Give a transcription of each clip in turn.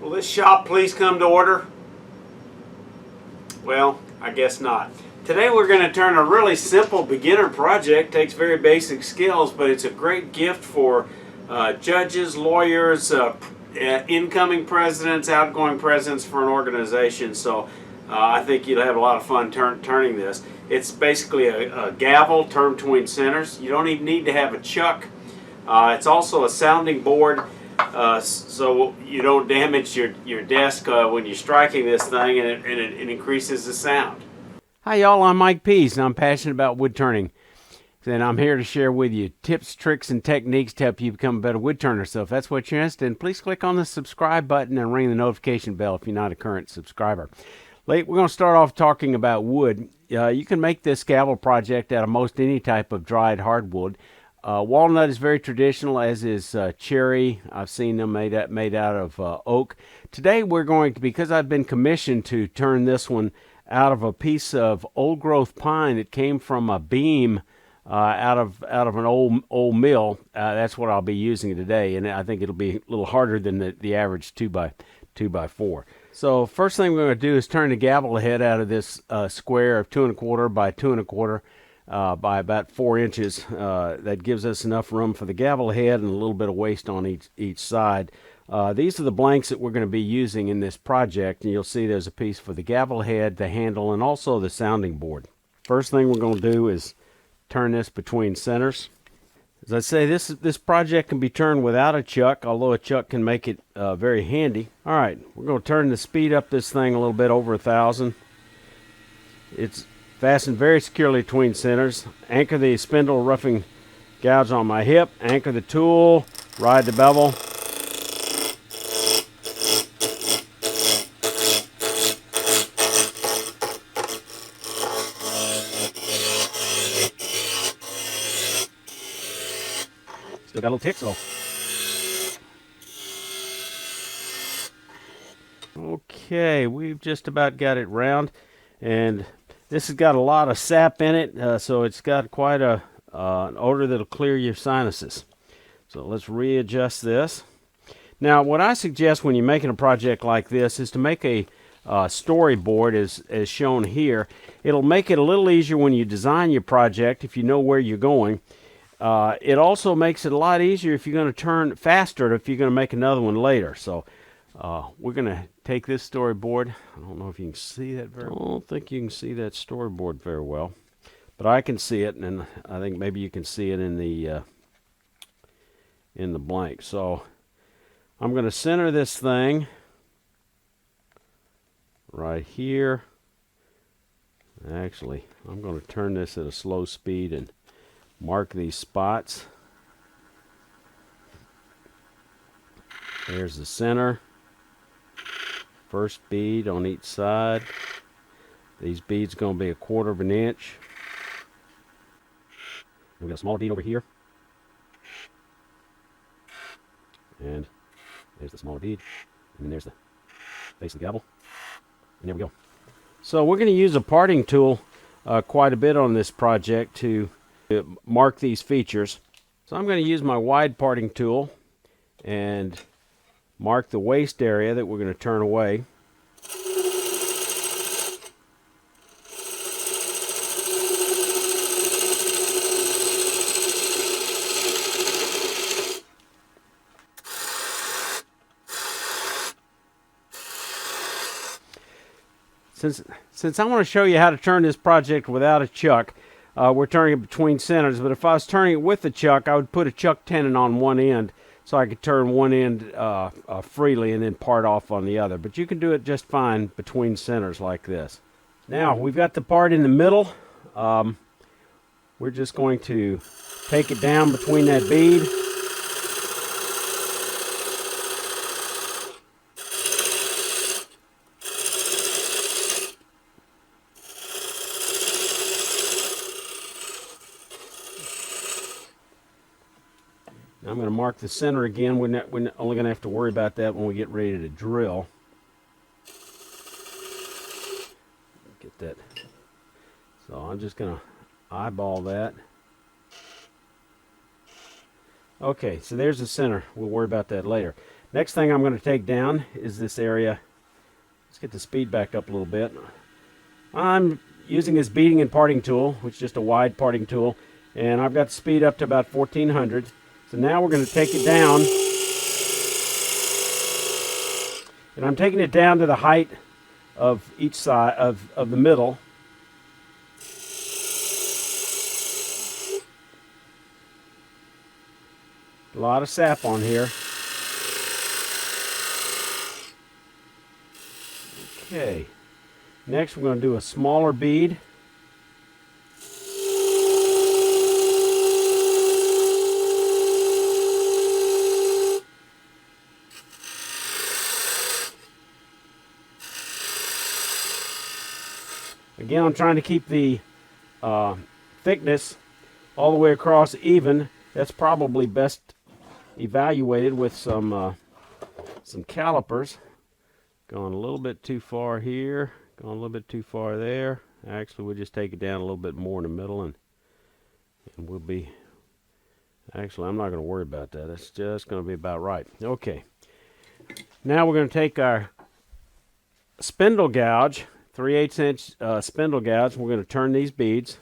Will this shop please come to order? Well, I guess not. Today we're going to turn a really simple beginner project, takes very basic skills, but it's a great gift for judges, lawyers, incoming presidents, outgoing presidents for an organization. So I think you'll have a lot of fun turning this. It's basically a gavel turned between centers. You don't even need to have a chuck. It's also a sounding board. So you don't damage your desk when you're striking this thing, and it increases the sound. Hi y'all, I'm Mike Pease, and I'm passionate about wood turning. And I'm here to share with you tips, tricks, and techniques to help you become a better wood turner. So if that's what you're interested in, please click on the subscribe button and ring the notification bell if you're not a current subscriber. We're going to start off talking about wood. You can make this gavel project out of most any type of dried hardwood. Walnut is very traditional, as is cherry. I've seen them made out of oak. Today we're going to, because I've been commissioned to turn this one out of a piece of old growth pine that came from a beam out of an old mill. That's what I'll be using today, and I think it'll be a little harder than the average 2x4. So first thing we're going to do is turn the gavel head out of this square of 2 1/4 by 2 1/4 by about 4 inches. That gives us enough room for the gavel head and a little bit of waste on each side. These are the blanks that we're going to be using in this project, and you'll see there's a piece for the gavel head, the handle, and also the sounding board. First thing we're going to do is turn this between centers. As I say, this project can be turned without a chuck, although a chuck can make it very handy. All right, we're going to turn the speed up this thing a little bit, over 1,000. It's fastened very securely between centers. Anchor the spindle roughing gouge on my hip. Anchor the tool. Ride the bevel. Still got a little tick, so. Okay, we've just about got it round, and this has got a lot of sap in it, so it's got quite an odor that'll clear your sinuses. So let's readjust this. Now, what I suggest when you're making a project like this is to make a storyboard as shown here. It'll make it a little easier when you design your project if you know where you're going. It also makes it a lot easier if you're going to turn faster if you're going to make another one later. So we're going to take this storyboard. I don't know if you can see that very well. I don't think you can see that storyboard very well, but I can see it, and I think maybe you can see it in the blank. So I'm going to center this thing right here. Actually, I'm going to turn this at a slow speed and mark these spots. There's the center. First bead on each side. These beads are going to be 1/4 of an inch. We've got a smaller bead over here. And there's the smaller bead. And then there's the base of the gavel. And there we go. So we're going to use a parting tool quite a bit on this project to mark these features. So I'm going to use my wide parting tool and mark the waste area that we're going to turn away. Since I want to show you how to turn this project without a chuck, we're turning it between centers, but if I was turning it with the chuck, I would put a chuck tenon on one end so I could turn one end freely and then part off on the other. But you can do it just fine between centers like this. Now, we've got the part in the middle. We're just going to take it down between that bead. I'm going to mark the center again. We're only going to have to worry about that when we get ready to drill. Get that. So I'm just going to eyeball that. Okay, so there's the center. We'll worry about that later. Next thing I'm going to take down is this area. Let's get the speed back up a little bit. I'm using this beading and parting tool, which is just a wide parting tool, and I've got the speed up to about 1400. So now we're going to take it down, and I'm taking it down to the height of each side of the middle. A lot of sap on here. Okay. Next we're going to do a smaller bead. Again, I'm trying to keep the thickness all the way across even. That's probably best evaluated with some calipers. Going a little bit too far here, going a little bit too far there. Actually, we'll just take it down a little bit more in the middle, and we'll be, actually, I'm not going to worry about that. It's just going to be about right. Okay. Now we're going to take our spindle gouge, 3/8 inch spindle gouge, and we're going to turn these beads.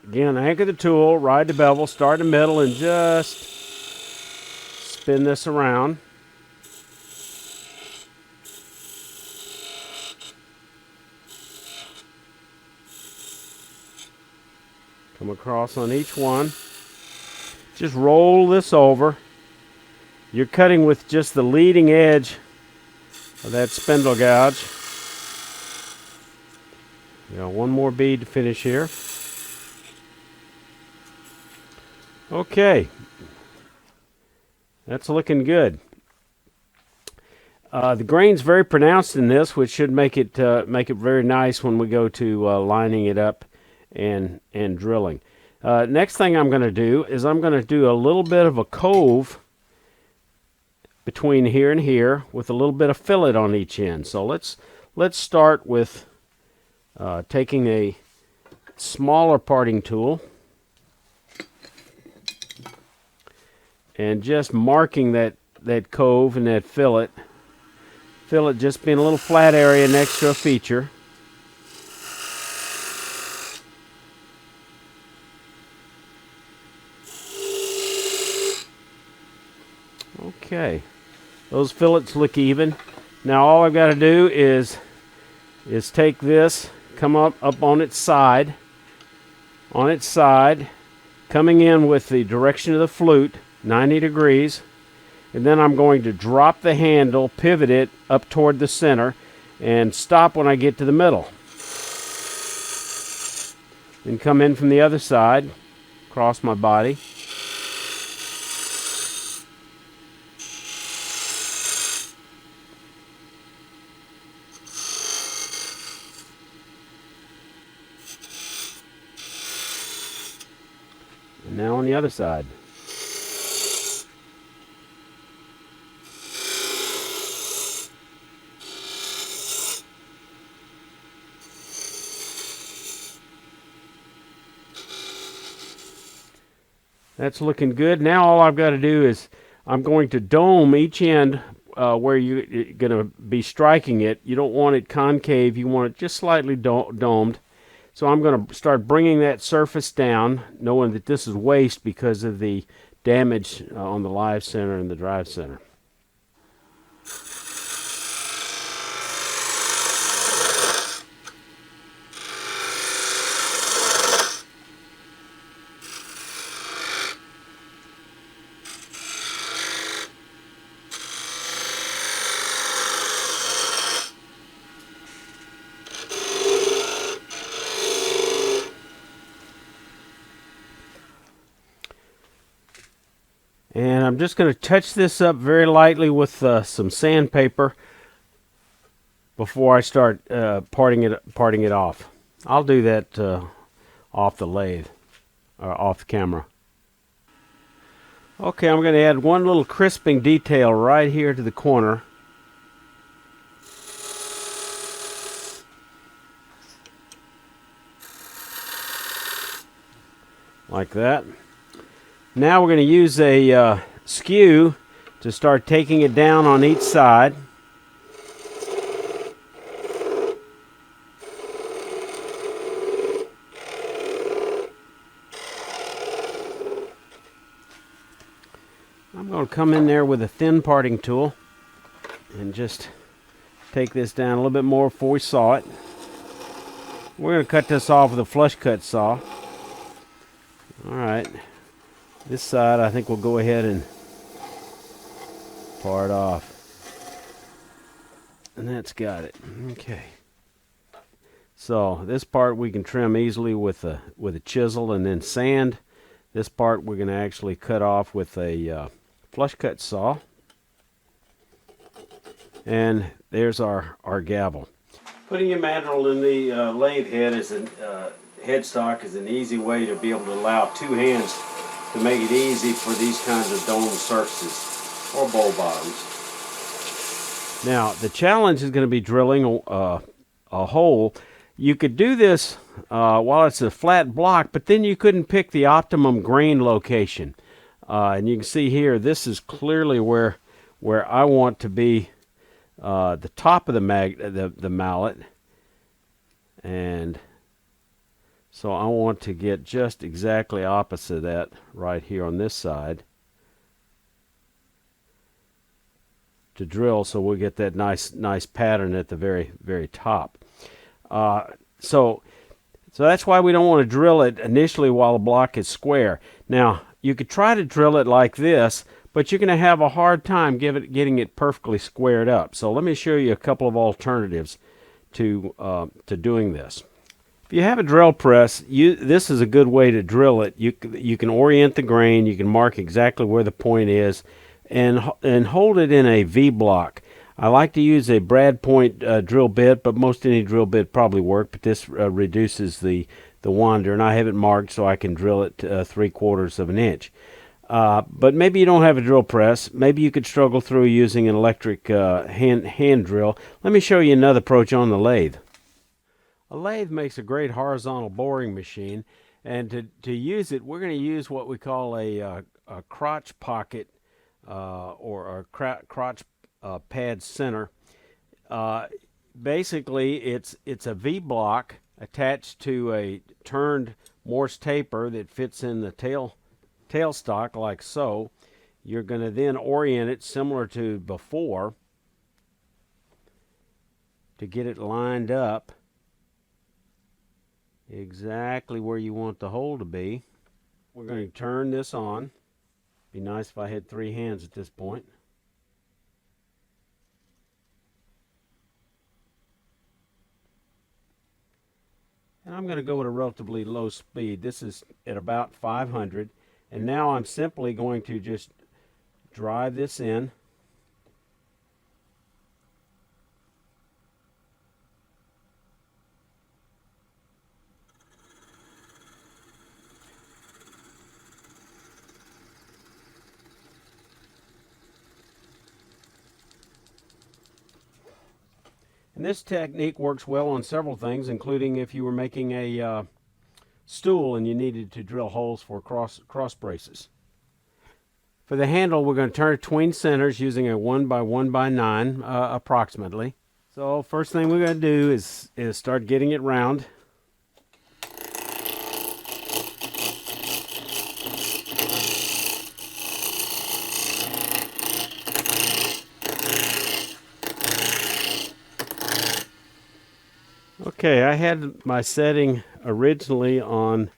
Again, anchor the tool, ride the bevel, start in the middle, and just spin this around. Come across on each one. Just roll this over. You're cutting with just the leading edge of that spindle gouge. One more bead to finish here. Okay, that's looking good. The grain's very pronounced in this, which should make it very nice when we go to lining it up and drilling. Next thing I'm going to do is I'm going to do a little bit of a cove between here and here with a little bit of fillet on each end. So let's start with taking a smaller parting tool and just marking that cove and that fillet. Fillet just being a little flat area next to a feature. Okay, those fillets look even. Now all I've got to do is take this, come up on its side, coming in with the direction of the flute, 90 degrees, and then I'm going to drop the handle, pivot it up toward the center, and stop when I get to the middle. Then come in from the other side, across my body. And now on the other side. That's looking good. Now all I've got to do is I'm going to dome each end where you're going to be striking it. You don't want it concave. You want it just slightly domed. So I'm going to start bringing that surface down, knowing that this is waste because of the damage on the live center and the drive center. And I'm just going to touch this up very lightly with some sandpaper before I start parting it off. I'll do that off the lathe, or off the camera. Okay, I'm going to add one little crisping detail right here to the corner. Like that. Now we're going to use a skew to start taking it down on each side. I'm going to come in there with a thin parting tool and just take this down a little bit more before we saw it. We're going to cut this off with a flush cut saw. Alright, this side I think we'll go ahead and part off. And that's got it. Okay. So this part we can trim easily with a chisel and then sand. This part we're going to actually cut off with a flush cut saw. And there's our gavel. Putting your mandrel in the lathe head is headstock is an easy way to be able to allow two hands to make it easy for these kinds of dome surfaces or bowl bottoms. Now the challenge is going to be drilling a hole. You could do this while it's a flat block, but then you couldn't pick the optimum grain location. And you can see here, this is clearly where I want to be the top of the mallet, and so I want to get just exactly opposite of that right here on this side to drill, so we'll get that nice pattern at the very top. So that's why we don't want to drill it initially while the block is square. Now you could try to drill it like this, but you're going to have a hard time getting it perfectly squared up. So let me show you a couple of alternatives to doing this. If you have a drill press, this is a good way to drill it. You can orient the grain, you can mark exactly where the point is, and hold it in a V block. I like to use a brad point drill bit, but most any drill bit probably work, but this reduces the wander, and I have it marked so I can drill it 3/4 of an inch. But maybe you don't have a drill press. Maybe you could struggle through using an electric hand drill. Let me show you another approach on the lathe. A lathe makes a great horizontal boring machine, and to use it, we're going to use what we call a crotch pocket or a crotch pad center. Basically, it's a V block attached to a turned Morse taper that fits in the tailstock like so. You're going to then orient it similar to before to get it lined up exactly where you want the hole to be. We're going to turn this on. Be nice if I had 3 hands at this point. And I'm going to go at a relatively low speed. This is at about 500. And now I'm simply going to just drive this in. And this technique works well on several things, including if you were making a stool and you needed to drill holes for cross braces. For the handle, we're going to turn it between centers using a 1 by 1 by 9 approximately. So first thing we're going to do is start getting it round. Okay, I had my setting originally on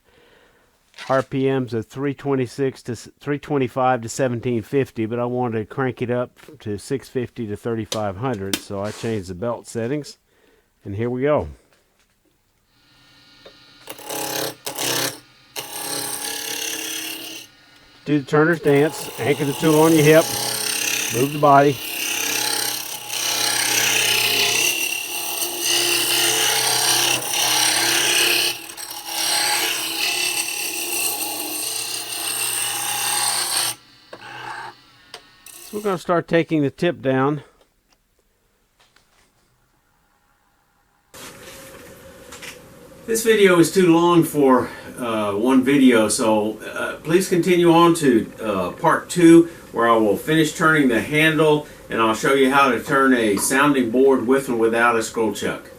RPMs of 325 to 1750, but I wanted to crank it up to 650 to 3500, so I changed the belt settings, and here we go. Do the turner's dance, anchor the tool on your hip, move the body. We're going to start taking the tip down. This video is too long for one video, so please continue on to part 2. where I will finish turning the handle, and I'll show you how to turn a sounding board with and without a scroll chuck.